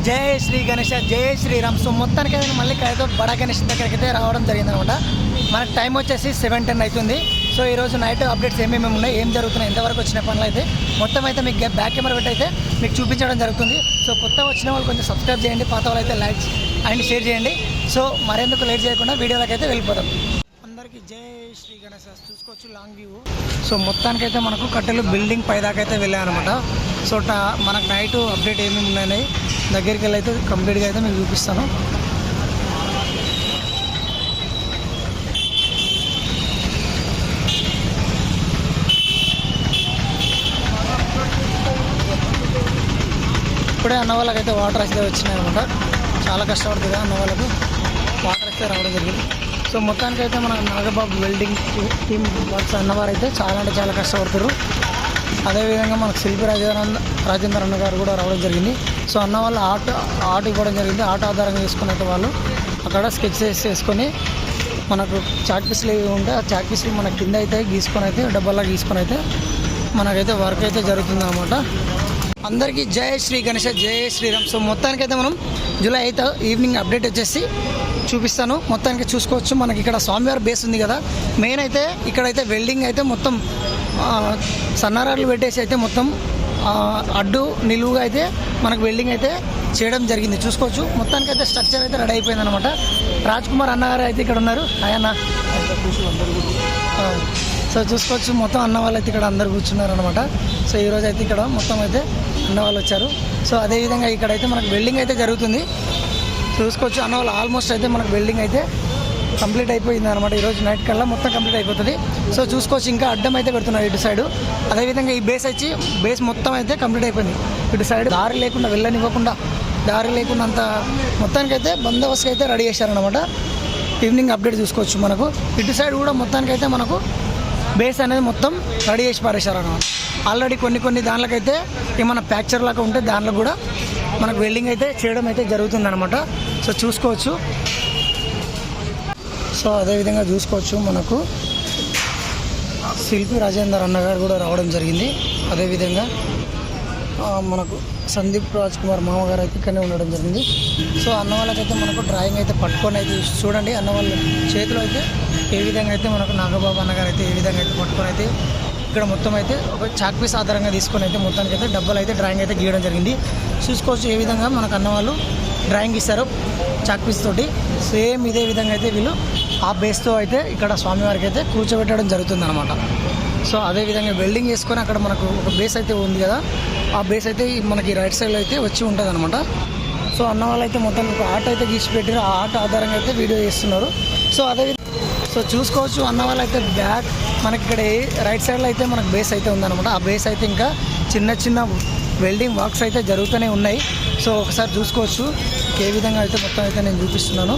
జై శ్రీ గణేష, జై శ్రీరామ్. సో మొత్తానికి అయితే మళ్ళీ కైతో బడా గణేష్ దగ్గరికి అయితే రావడం జరిగిందనమాట. మనకు టైం వచ్చేసి 7:10 అవుతుంది. సో ఈరోజు నైట్ అప్డేట్స్ ఏమేమి ఉన్నాయి, ఏం జరుగుతున్నాయి, ఎంతవరకు వచ్చిన పనులు అయితే మొత్తం అయితే మీకు బ్యాక్ కెమెరా పెట్టి అయితే మీకు చూపించడం జరుగుతుంది. సో కొత్త వచ్చిన వాళ్ళు కొంచెం సబ్స్క్రైబ్ చేయండి, పాత వాళ్ళు అయితే లైక్ అండ్ షేర్ చేయండి. సో మరెందుకు లేట్ చేయకుండా వీడియోలోకి అయితే వెళ్ళిపోతాం. అందరికీ జై శ్రీ గణేష్. చూసుకోవచ్చు లాంగ్ వ్యూ. సో మొత్తానికైతే మనకు కట్టెలు బిల్డింగ్ పైదాకా అయితే వెళ్ళాయన్నమాట. సో మనకు నైట్ అప్డేట్ ఏమేమి ఉన్నాయి దగ్గరికి వెళ్ళి అయితే కంప్లీట్గా అయితే మీకు చూపిస్తాను. ఇప్పుడే అన్న వాళ్ళకైతే వాటర్ అయితే వచ్చినాయి అనమాట. చాలా కష్టపడుతుంది అన్న వాళ్ళకు వాటర్ అయితే రావడం జరిగింది. సో మొత్తానికి అయితే మన నాగబాబు వెల్డింగ్ టీమ్ వర్క్స్ అన్నవారు అయితే చాలా అంటే చాలా కష్టపడుతారు. అదేవిధంగా మనకు శిల్పి రాజేందర్ అన్న గారు కూడా రావడం జరిగింది. సో అన్న వాళ్ళు ఆర్ట్ ఇవ్వడం జరిగింది. ఆర్ట్ ఆధారంగా చేసుకుని అయితే వాళ్ళు అక్కడ స్కెచ్ చేసుకొని మనకు చాక్ పీస్లు ఉంటే ఆ చాక్ పీస్లు మన కింద అయితే గీసుకొని అయితే డబ్బాలా గీసుకొని అయితే మనకైతే వర్క్ అయితే జరుగుతుంది అన్నమాట. అందరికీ జై శ్రీ గణేష, జై శ్రీరామ్. సో మొత్తానికైతే మనం జూలై 8 ఈవినింగ్ అప్డేట్ వచ్చేసి చూపిస్తాను. మొత్తానికి చూసుకోవచ్చు మనకి ఇక్కడ స్వామివారి బేస్ ఉంది కదా. మెయిన్ అయితే ఇక్కడైతే వెల్డింగ్ అయితే మొత్తం సన్నారాలు పెట్టేసి అయితే మొత్తం అడ్డు నిలువుగా అయితే మనకు వెల్డింగ్ అయితే చేయడం జరిగింది. చూసుకోవచ్చు మొత్తానికి అయితే స్ట్రక్చర్ అయితే రెడీ అయిపోయింది అనమాట. రాజ్ కుమార్ అన్నగారు అయితే ఇక్కడ ఉన్నారు. ఆయన సో చూసుకోవచ్చు మొత్తం అన్న వాళ్ళు అయితే ఇక్కడ అందరు కూర్చున్నారు అనమాట. సో ఈరోజు అయితే ఇక్కడ మొత్తం అయితే అన్న వాళ్ళు వచ్చారు. సో అదేవిధంగా ఇక్కడైతే మనకు వెల్డింగ్ అయితే జరుగుతుంది. చూసుకోవచ్చు అన్న వాళ్ళు ఆల్మోస్ట్ అయితే మనకు వెల్డింగ్ అయితే కంప్లీట్ అయిపోయింది అనమాట. ఈరోజు నైట్ కల్లా మొత్తం కంప్లీట్ అయిపోతుంది. సో చూసుకోవచ్చు ఇంకా అడ్డం అయితే పెడుతున్నారు ఇటు సైడు. అదేవిధంగా ఈ బేస్ మొత్తం అయితే కంప్లీట్ అయిపోయింది. ఇటు సైడ్ దారి లేకుండా వెళ్ళనివ్వకుండా దారి లేకుండా అంత మొత్తానికైతే బందోబస్తు అయితే రెడీ చేశారనమాట. ఈవినింగ్ అప్డేట్ చూసుకోవచ్చు. మనకు ఇటు సైడ్ కూడా మొత్తానికైతే మనకు బేస్ అనేది మొత్తం రెడీ చేసి పారేశారన్నమాట. ఆల్రెడీ కొన్ని దానిలోకైతే ఏమన్నా ఫ్యాక్చర్ లాగా ఉంటే దానిలో కూడా మనకు వెల్డింగ్ అయితే చేయడం అయితే జరుగుతుందన్నమాట. సో చూసుకోవచ్చు. సో అదేవిధంగా చూసుకోవచ్చు మనకు శిల్పి రాజేందర్ అన్నగారు కూడా రావడం జరిగింది. అదేవిధంగా మనకు సందీప్ రాజ్ కుమార్ మామగారు అయితే ఇక్కడనే ఉండడం జరిగింది. సో అన్న వాళ్ళకైతే మనకు డ్రాయింగ్ అయితే పట్టుకొని అయితే చూడండి. అన్న వాళ్ళ చేతిలో అయితే ఏ విధంగా అయితే మనకు నాగబాబు అన్నగారు అయితే ఏ విధంగా అయితే పట్టుకొని అయితే ఇక్కడ మొత్తం అయితే ఒక చాక్ పీస్ ఆధారంగా తీసుకొని అయితే మొత్తానికి అయితే డబ్బాలు అయితే డ్రాయింగ్ అయితే గీయడం జరిగింది. చూసుకోవచ్చు ఏ విధంగా మనకు అన్న వాళ్ళు డ్రాయింగ్ ఇస్తారు చాక్ పీస్ తోటి. సేమ్ ఇదే విధంగా అయితే వీళ్ళు ఆ బేస్తో అయితే ఇక్కడ స్వామివారికి అయితే కూర్చోబెట్టడం జరుగుతుంది అనమాట. సో అదేవిధంగా వెల్డింగ్ చేసుకొని అక్కడ మనకు ఒక బేస్ అయితే ఉంది కదా, ఆ బేస్ అయితే మనకి రైట్ సైడ్లో అయితే వచ్చి ఉంటుంది అనమాట. సో అన్న వాళ్ళు అయితే మొత్తం ఒక ఆర్ట్ అయితే గీసి పెట్టారు. ఆ ఆర్ట్ ఆధారంగా అయితే వీడియో చేస్తున్నారు. సో అదేవిధంగా సో చూసుకోవచ్చు అన్న వాళ్ళు అయితే బ్యాక్ మనకి ఇక్కడ రైట్ సైడ్లో అయితే మనకు బేస్ అయితే ఉందన్నమాట. ఆ బేస్ అయితే ఇంకా చిన్న వెల్డింగ్ వర్క్స్ అయితే జరుగుతూనే ఉన్నాయి. సో ఒకసారి చూసుకోవచ్చు ఏ విధంగా అయితే మొత్తం అయితే నేను చూపిస్తున్నాను.